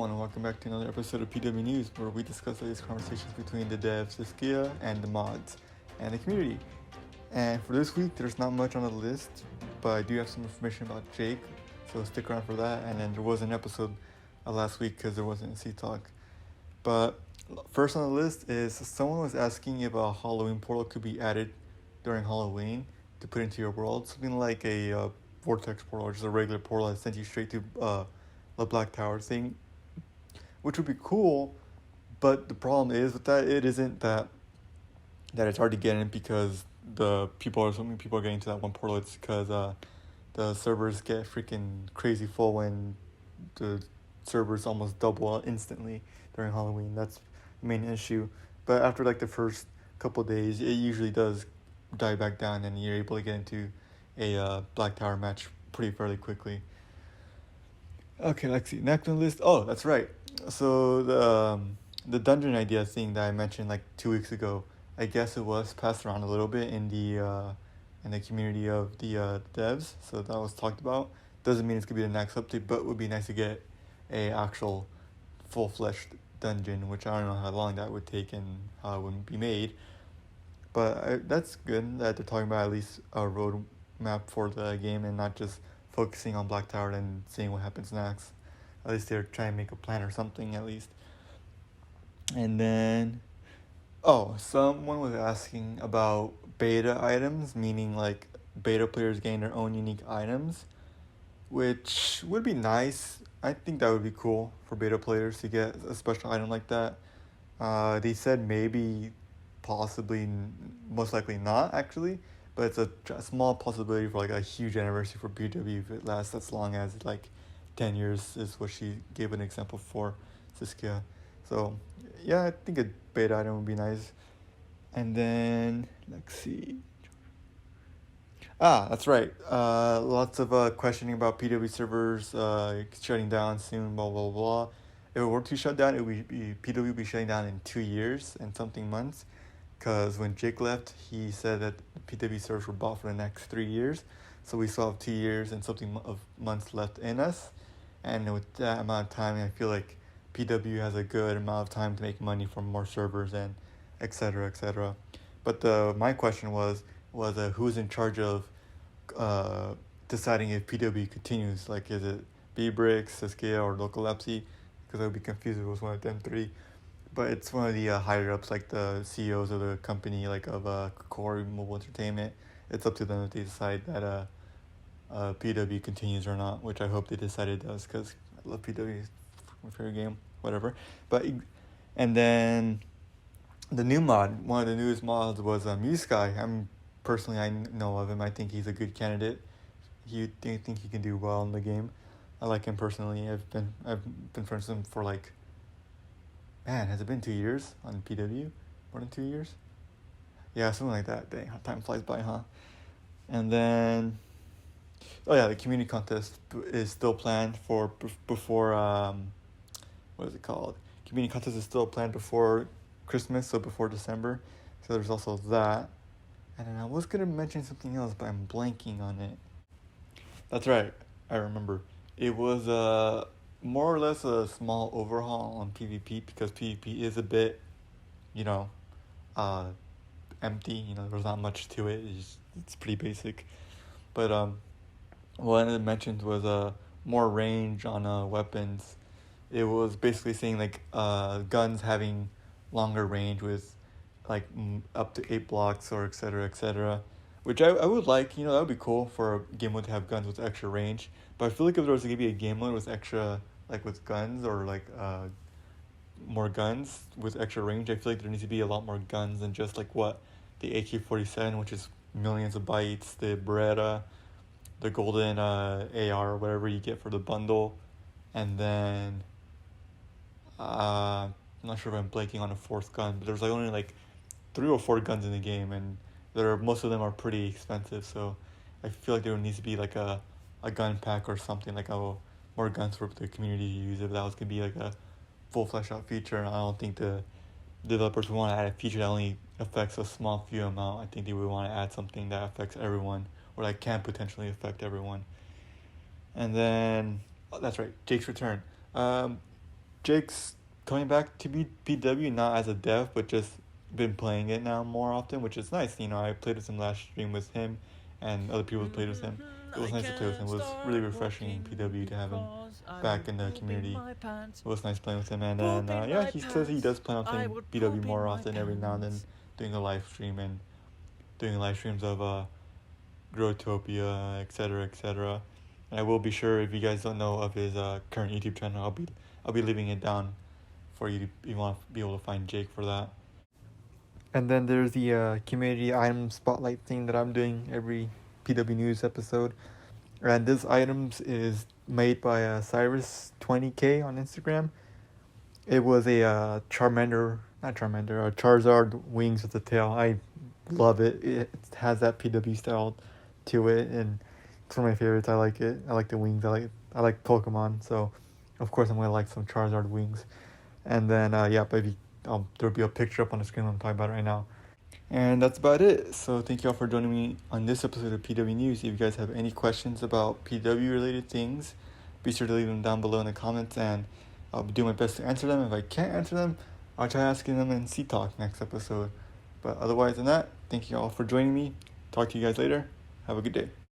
everyone, and welcome back to another episode of PW News, where we discuss these conversations between the devs, Siskea, and the mods, and the community. And for this week, there's not much on the list, but I do have some information about Jake, so stick around for that. And then there was an episode last week because there wasn't a CTALK. But first on the list is someone was asking if a Halloween portal could be added during Halloween to put into your world, something like a vortex portal, or just a regular portal that sends you straight to the Black Tower thing, which would be cool. But the problem is with that, it isn't that it's hard to get in because so many people are getting to that one portal. It's because the servers get freaking crazy full when the servers almost double instantly during Halloween. That's the main issue. But after like the first couple of days, it usually does die back down, and you're able to get into a Black Tower match pretty fairly quickly. Okay, let's see. Next on the list. Oh, that's right. So the dungeon idea thing that I mentioned like 2 weeks ago, I guess it was passed around a little bit in the community of the devs. So that was talked about. Doesn't mean it's gonna be the next update, but it would be nice to get a actual full-fledged dungeon, which I don't know how long that would take and how it would be made. But that's good that they're talking about at least a roadmap for the game and not just focusing on Black Tower and seeing what happens next. At least they're trying to make a plan or something at least. And then, someone was asking about beta items, meaning like beta players getting their own unique items, which would be nice. I think that would be cool for beta players to get a special item like that. They said maybe, possibly, most likely not actually, but it's a small possibility for like a huge anniversary for PW if it lasts as long as like 10 years is what she gave an example for Siskea. So yeah, I think a beta item would be nice. And then let's see. That's right. Lots of questioning about PW servers shutting down soon, blah blah blah. If it were to shut down, PW would be shutting down in 2 years and something months. Because when Jake left, he said that PW servers were bought for the next 3 years. So we still have 2 years and something of months left in us. And with that amount of time, I feel like PW has a good amount of time to make money from more servers and et cetera, et cetera. But my question was who's in charge of deciding if PW continues? Like, is it B-Bricks, Siskea, or Local Lepsy? Because I would be confused if it was one of them three. But it's one of the higher ups, like the CEOs of the company, like of Core Mobile Entertainment. It's up to them if they decide that PW continues or not, which I hope they decide it does, because I love PW. It's my favorite game, whatever. And then the new mod, one of the newest mods was Siskea. I know of him. I think he's a good candidate. I think he can do well in the game. I like him personally. I've been friends with him for like, man, has it been 2 years on PW? More than 2 years? Yeah, something like that. Dang, how time flies by, huh? And then, the community contest is still planned for before, what is it called? Community contest is still planned before Christmas, so before December. So there's also that. And then I was going to mention something else, but I'm blanking on it. That's right, I remember. It was more or less a small overhaul on PvP, because PvP is a bit, empty. There's not much to it. It's pretty basic. But one of the mentions was more range on weapons. It was basically saying like guns having longer range with like up to 8 blocks or etc., which I would like. That would be cool for a game mode to have guns with extra range. But I feel like if there was going to be a game mode with extra, like with guns, or like more guns with extra range, I feel like there needs to be a lot more guns than just like what the AK-47, which is millions of bytes, the Beretta, the golden AR, or whatever you get for the bundle, and then I'm not sure if I'm blanking on a fourth gun, but there's like only like 3 or 4 guns in the game, and most of them are pretty expensive. So I feel like there needs to be like a gun pack or something, like more guns for the community to use if that was gonna be like a full fleshed out feature. And I don't think the developers would want to add a feature that only affects a small few amount. I think they would want to add something that affects everyone, or that can potentially affect everyone. And then that's right, Jake's return. Jake's coming back to PW, not as a dev, but just been playing it now more often, which is nice. You know, I played with him last stream with him, and other people played with him. It was nice to play with him. It was really refreshing in PW to have him back in the community. It was nice playing with him, and then yeah, he says he does plan on playing PW more often every now and then, doing a live stream and doing live streams of Growtopia, etc., etc. And I will be sure, if you guys don't know of his current YouTube channel, I'll be leaving it down for you to, if you want to be able to find Jake for that. And then there's the community item spotlight thing that I'm doing every PW News episode. And this items is made by Cyrus20k on Instagram. It was a Charizard wings with a tail. I love it. It has that PW style to it, and it's one of my favorites. I like it. I like the wings. I like Pokemon, so of course I'm gonna like some Charizard wings. And then there'll be a picture up on the screen I'm talking about right now. And that's about it. So thank you all for joining me on this episode of PW News. If you guys have any questions about PW related things, be sure to leave them down below in the comments, and I'll do my best to answer them. If I can't answer them, I'll try asking them in CTALK next episode. But otherwise than that, thank you all for joining me. Talk to you guys later. Have a good day.